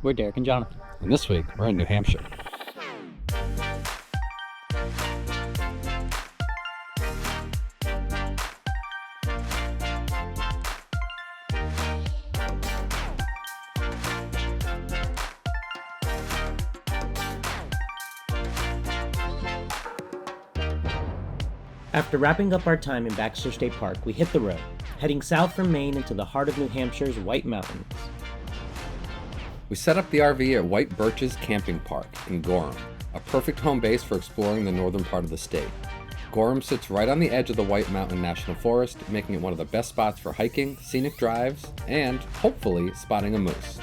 We're Derek and Jonathan. And this week, we're in New Hampshire. After wrapping up our time in Balsams State Park, we hit the road, heading south from Maine into the heart of New Hampshire's White Mountains. We set up the RV at White Birches Camping Park in Gorham, a perfect home base for exploring the northern part of the state. Gorham sits right on the edge of the White Mountain National Forest, making it one of the best spots for hiking, scenic drives, and, hopefully, spotting a moose.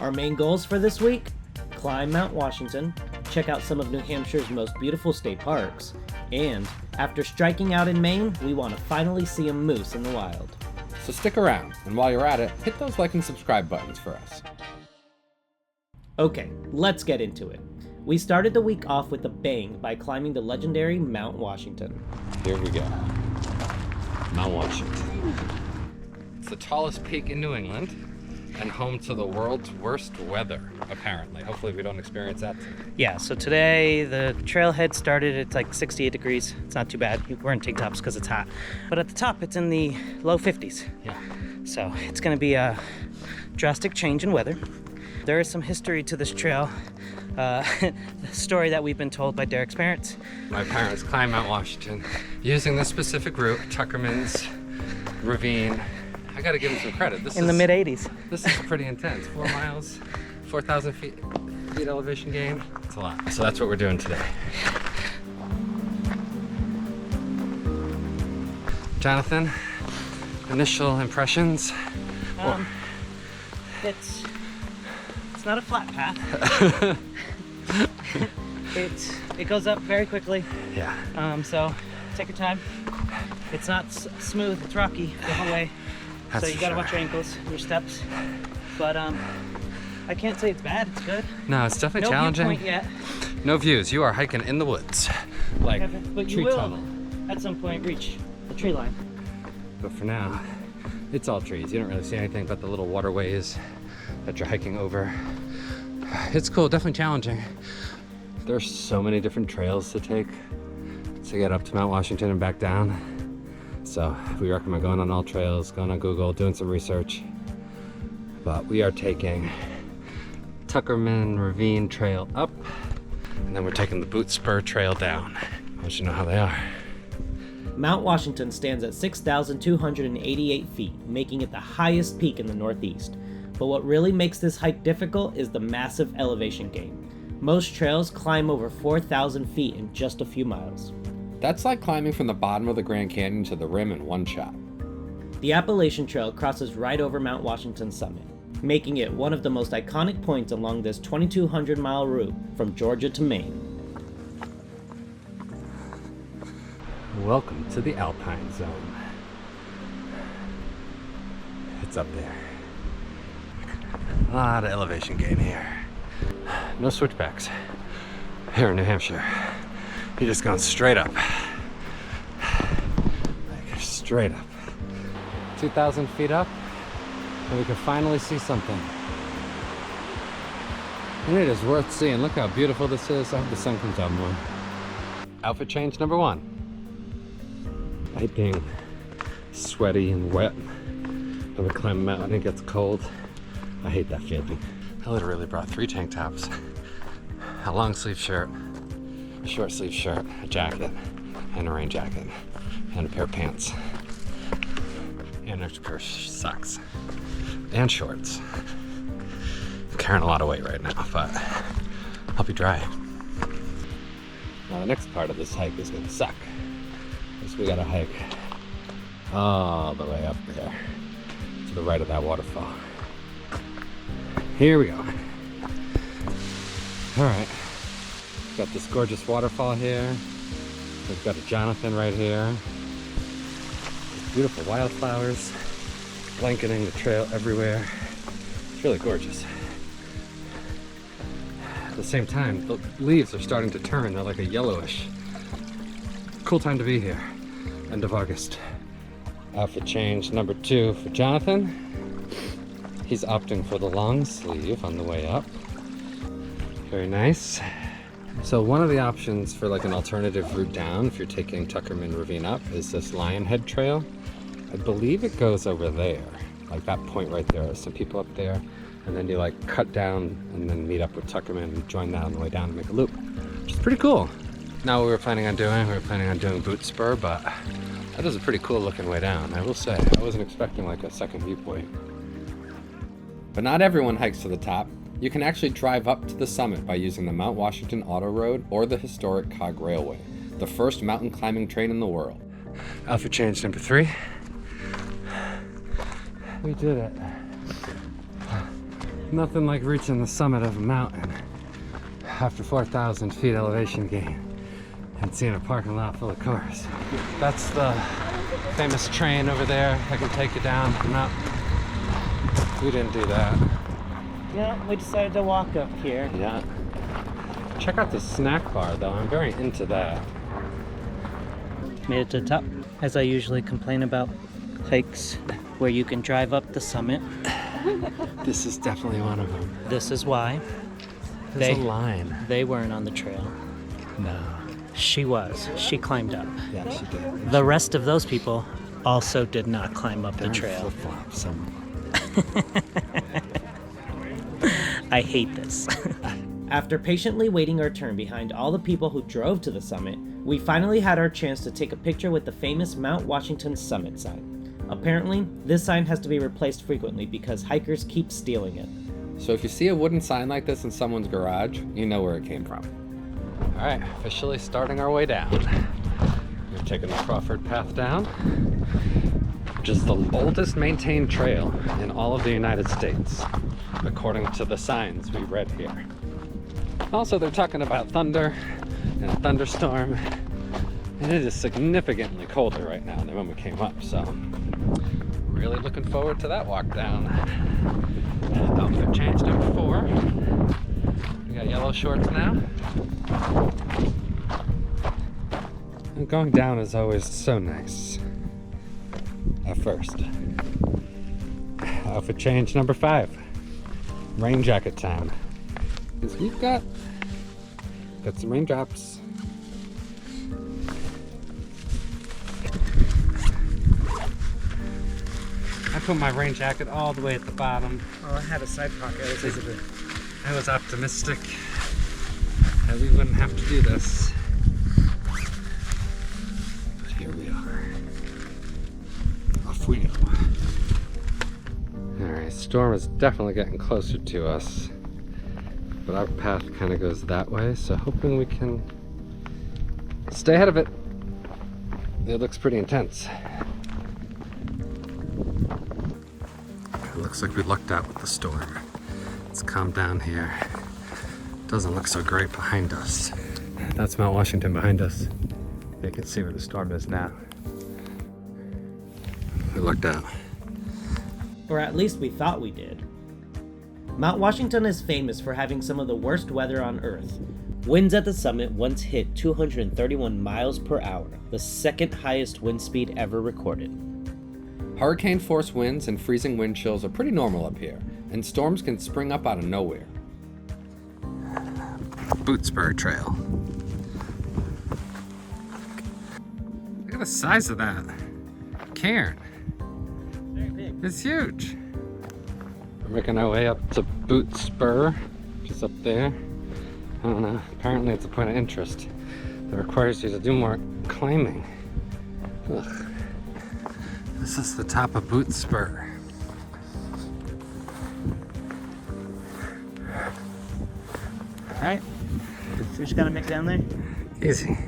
Our main goals for this week? Climb Mount Washington, check out some of New Hampshire's most beautiful state parks, and, after striking out in Maine, we want to finally see a moose in the wild. So stick around, and while you're at it, hit those like and subscribe buttons for us. Okay, let's get into it. We started the week off with a bang by climbing the legendary Mount Washington. Here we go. Mount Washington. It's the tallest peak in New England and home to the world's worst weather, apparently. Hopefully we don't experience that today. Yeah, so today the trailhead started, it's like 68 degrees. It's not too bad. We're in tank tops because it's hot. But at the top, it's in the low 50s. Yeah. So it's going to be a drastic change in weather. There is some history to this trail. The story that we've been told by Derek's parents. My parents climbed Mount Washington using this specific route, Tuckerman's Ravine. I gotta give them some credit. In the mid-80s. This is pretty intense. 4 miles, 4,000 feet elevation gain. It's a lot. So that's what we're doing today. Jonathan, initial impressions? It's not a flat path. It goes up very quickly. Yeah. So take your time. It's not smooth, it's rocky the whole way. That's so you gotta sure. watch your ankles, your steps. But I can't say it's bad, it's good. No, it's definitely no challenging. Viewpoint yet. No views. You are hiking in the woods. Like But you tree will tunnel. at some point reach the tree line. But for now, it's all trees. You don't really see anything but the little waterways that you're hiking over. It's cool, definitely challenging. There's so many different trails to take to get up to Mount Washington and back down. So we recommend going on all trails, going on Google, doing some research. But we are taking Tuckerman Ravine Trail up, and then we're taking the Boot Spur Trail down. I'll let you know how they are. Mount Washington stands at 6,288 feet, making it the highest peak in the Northeast. But what really makes this hike difficult is the massive elevation gain. Most trails climb over 4,000 feet in just a few miles. That's like climbing from the bottom of the Grand Canyon to the rim in one shot. The Appalachian Trail crosses right over Mount Washington's summit, making it one of the most iconic points along this 2,200-mile route from Georgia to Maine. Welcome to the Alpine Zone. It's up there. A lot of elevation gain here. No switchbacks here in New Hampshire. You're just going straight up. Like straight up. 2,000 feet up, and we can finally see something. And it is worth seeing. Look how beautiful this is. I hope the sun comes out more. Outfit change number 1. I hate being sweaty and wet when we climb a mountain and it gets cold. I hate that feeling. I literally brought 3 tank tops, a long sleeve shirt, a short sleeve shirt, a jacket, and a rain jacket, and a pair of pants, and a pair of socks, and shorts. I'm carrying a lot of weight right now, but I'll be dry. Now the next part of this hike is gonna suck, because we gotta hike all the way up there to the right of that waterfall. Here we go. All right, got this gorgeous waterfall here. We've got a Jonathan right here. These beautiful wildflowers blanketing the trail everywhere. It's really gorgeous. At the same time, the leaves are starting to turn. They're like a yellowish. Cool time to be here. End of August. Outfit change number 2 for Jonathan. He's opting for the long sleeve on the way up. Very nice. So one of the options for like an alternative route down, if you're taking Tuckerman Ravine up, is this Lionhead Trail. I believe it goes over there, like that point right there. There's some people up there, and then you like cut down and then meet up with Tuckerman and join that on the way down and make a loop, which is pretty cool. Now what we were planning on doing Boot Spur, but that is a pretty cool looking way down. I will say, I wasn't expecting like a second viewpoint. But not everyone hikes to the top. You can actually drive up to the summit by using the Mount Washington Auto Road or the historic Cog Railway, the first mountain climbing train in the world. Alpha change number 3. We did it. Nothing like reaching the summit of a mountain after 4,000 feet elevation gain and seeing a parking lot full of cars. That's the famous train over there that can take you down. No, we didn't do that. Yeah, we decided to walk up here. Yeah. Check out the snack bar though, I'm very into that. Made it to the top. As I usually complain about hikes where you can drive up the summit. This is definitely one of them. This is why. There's a line. They weren't on the trail. No. She was. She climbed up. Yeah, she did. The rest of those people also did not climb up the trail. Flip-flops. I hate this. After patiently waiting our turn behind all the people who drove to the summit, we finally had our chance to take a picture with the famous Mount Washington summit sign. Apparently, this sign has to be replaced frequently because hikers keep stealing it. So if you see a wooden sign like this in someone's garage, you know where it came from. All right, officially starting our way down. We're taking the Crawford path down, which is the oldest maintained trail in all of the United States, according to the signs we read here. Also, they're talking about thunder and a thunderstorm, and it is significantly colder right now than when we came up, so really looking forward to that walk down. Outfit change number 4. We got yellow shorts now. And going down is always so nice. At first. Outfit change number 5. Rain jacket time. Because we've got some raindrops. I put my rain jacket all the way at the bottom. Oh, I had a side pocket. I was optimistic that we wouldn't have to do this. But here we are. Off we go. Alright, storm is definitely getting closer to us. But our path kind of goes that way, so hoping we can stay ahead of it. It looks pretty intense. It looks like we lucked out with the storm. It's calmed down here. Doesn't look so great behind us. That's Mount Washington behind us. You can see where the storm is now. We lucked out. Or at least we thought we did. Mount Washington is famous for having some of the worst weather on Earth. Winds at the summit once hit 231 miles per hour, the second highest wind speed ever recorded. Hurricane force winds and freezing wind chills are pretty normal up here, and storms can spring up out of nowhere. Boot Spur Trail. Look at the size of that cairn. Very big. It's huge. We're making our way up to Boot Spur, which is up there. I don't know, apparently it's a point of interest that requires you to do more climbing. Ugh. This is the top of Boot Spur. Alright, we're just gonna make it down there. Easy.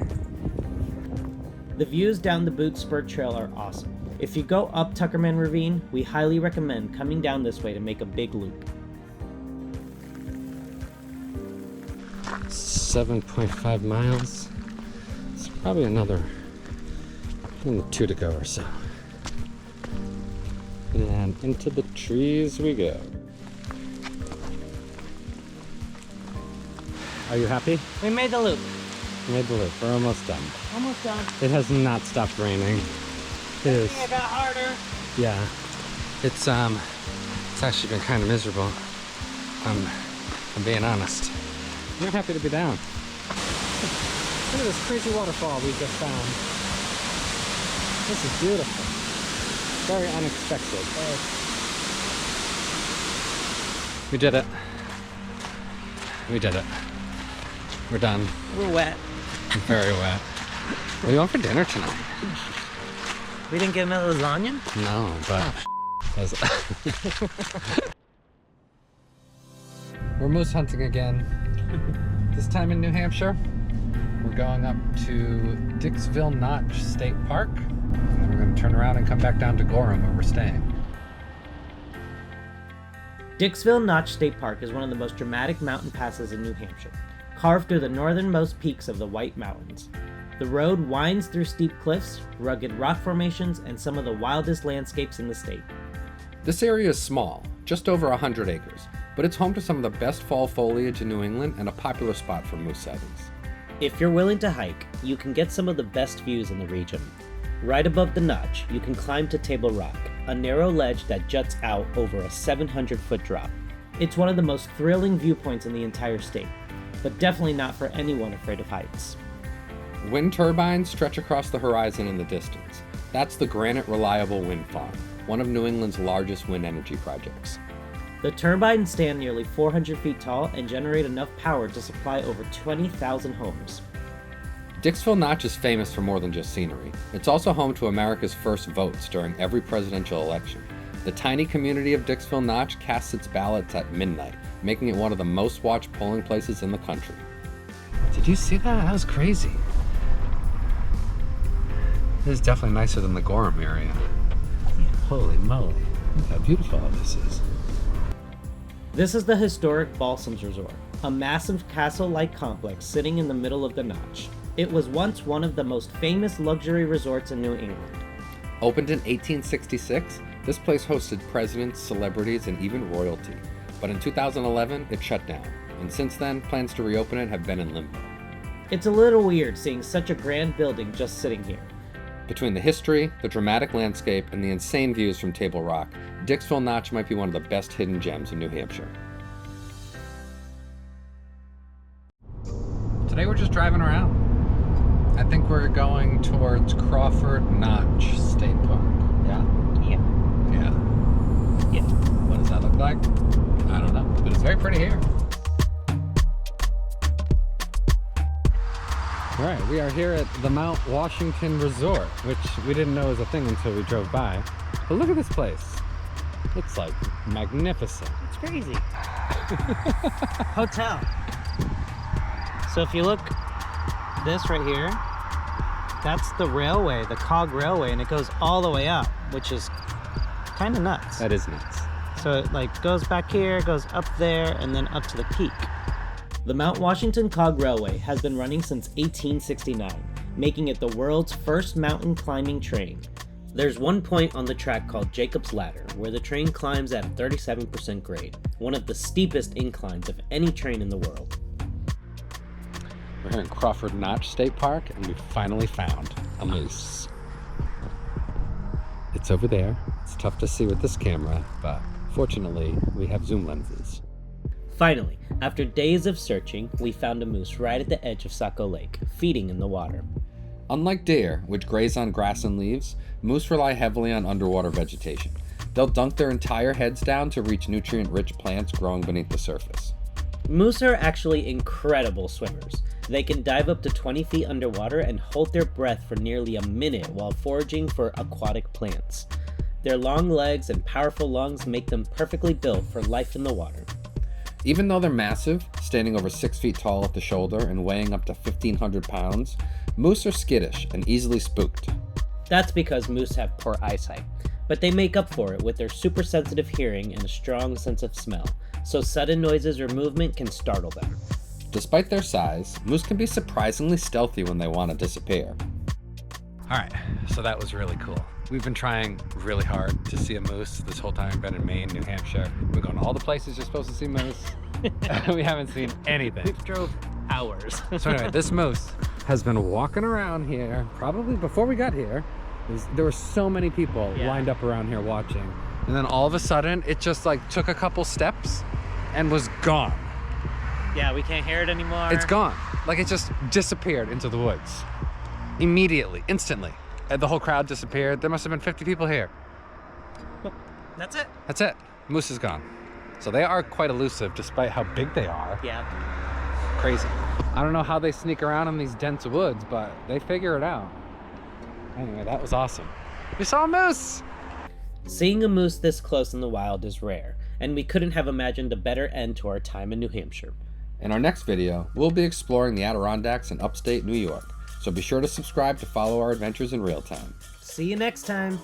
The views down the Boot Spur Trail are awesome. If you go up Tuckerman Ravine, we highly recommend coming down this way to make a big loop. 7.5 miles. It's probably another 2 to go or so. And into the trees we go. Are you happy? We made the loop. We made the loop. We're almost done. Almost done. It has not stopped raining. It is. It got harder. Yeah. It's It's actually been kind of miserable. I'm being honest. I'm happy to be down. Look at this crazy waterfall we just found. This is beautiful. Very unexpected. We did it. We did it. We're done. We're wet. Very wet. What do you want for dinner tonight? We didn't get another lasagna? No, but... We're moose hunting again. This time in New Hampshire. We're going up to Dixville Notch State Park. And then we're going to turn around and come back down to Gorham where we're staying. Dixville Notch State Park is one of the most dramatic mountain passes in New Hampshire, carved through the northernmost peaks of the White Mountains. The road winds through steep cliffs, rugged rock formations, and some of the wildest landscapes in the state. This area is small, just over 100 acres, but it's home to some of the best fall foliage in New England and a popular spot for moose sightings. If you're willing to hike, you can get some of the best views in the region. Right above the notch, you can climb to Table Rock, a narrow ledge that juts out over a 700-foot drop. It's one of the most thrilling viewpoints in the entire state, but definitely not for anyone afraid of heights. Wind turbines stretch across the horizon in the distance. That's the Granite Reliable Wind Farm, one of New England's largest wind energy projects. The turbines stand nearly 400 feet tall and generate enough power to supply over 20,000 homes. Dixville Notch is famous for more than just scenery. It's also home to America's first votes during every presidential election. The tiny community of Dixville Notch casts its ballots at midnight, making it one of the most watched polling places in the country. Did you see that? That was crazy. This is definitely nicer than the Gorham area. Holy moly. Look how beautiful all this is. This is the historic Balsams Resort, a massive castle-like complex sitting in the middle of the notch. It was once one of the most famous luxury resorts in New England. Opened in 1866, this place hosted presidents, celebrities, and even royalty. But in 2011, it shut down. And since then, plans to reopen it have been in limbo. It's a little weird seeing such a grand building just sitting here. Between the history, the dramatic landscape, and the insane views from Table Rock, Dixville Notch might be one of the best hidden gems in New Hampshire. Today we're just driving around. I think we're going towards Crawford Notch State Park. Yeah? Yeah. What does that look like? I don't know, but it's very pretty here. All right, we are here at the Mount Washington Resort, which we didn't know was a thing until we drove by. But look at this place. It's like magnificent. It's crazy. Hotel. So if you look, this right here, that's the railway, the cog railway, and it goes all the way up, which is kind of nuts. That is nuts. So it like goes back here, goes up there, and then up to the peak. The Mount Washington Cog Railway has been running since 1869, making it the world's first mountain climbing train. There's one point on the track called Jacob's Ladder, where the train climbs at 37% grade, one of the steepest inclines of any train in the world. We're here in Crawford Notch State Park, and we finally found a moose. It's over there. It's tough to see with this camera, but fortunately, we have zoom lenses. Finally, after days of searching, we found a moose right at the edge of Saco Lake, feeding in the water. Unlike deer, which graze on grass and leaves, moose rely heavily on underwater vegetation. They'll dunk their entire heads down to reach nutrient-rich plants growing beneath the surface. Moose are actually incredible swimmers. They can dive up to 20 feet underwater and hold their breath for nearly a minute while foraging for aquatic plants. Their long legs and powerful lungs make them perfectly built for life in the water. Even though they're massive, standing over 6 feet tall at the shoulder and weighing up to 1,500 pounds, moose are skittish and easily spooked. That's because moose have poor eyesight, but they make up for it with their super sensitive hearing and a strong sense of smell, so sudden noises or movement can startle them. Despite their size, moose can be surprisingly stealthy when they want to disappear. Alright, so that was really cool. We've been trying really hard to see a moose this whole time. We've been in Maine, New Hampshire. We've gone to all the places you're supposed to see moose. We haven't seen anything. We drove hours. So anyway, this moose has been walking around here, probably before we got here. There were so many people lined up around here watching. And then all of a sudden, it just like took a couple steps and was gone. Yeah, we can't hear it anymore. It's gone. Like it just disappeared into the woods. Immediately, instantly. And the whole crowd disappeared. There must have been 50 people here. That's it. That's it. Moose is gone. So they are quite elusive despite how big they are. Yeah. Crazy. I don't know how they sneak around in these dense woods, but they figure it out. Anyway, that was awesome. We saw a moose! Seeing a moose this close in the wild is rare, and we couldn't have imagined a better end to our time in New Hampshire. In our next video, we'll be exploring the Adirondacks in upstate New York, so be sure to subscribe to follow our adventures in real time. See you next time.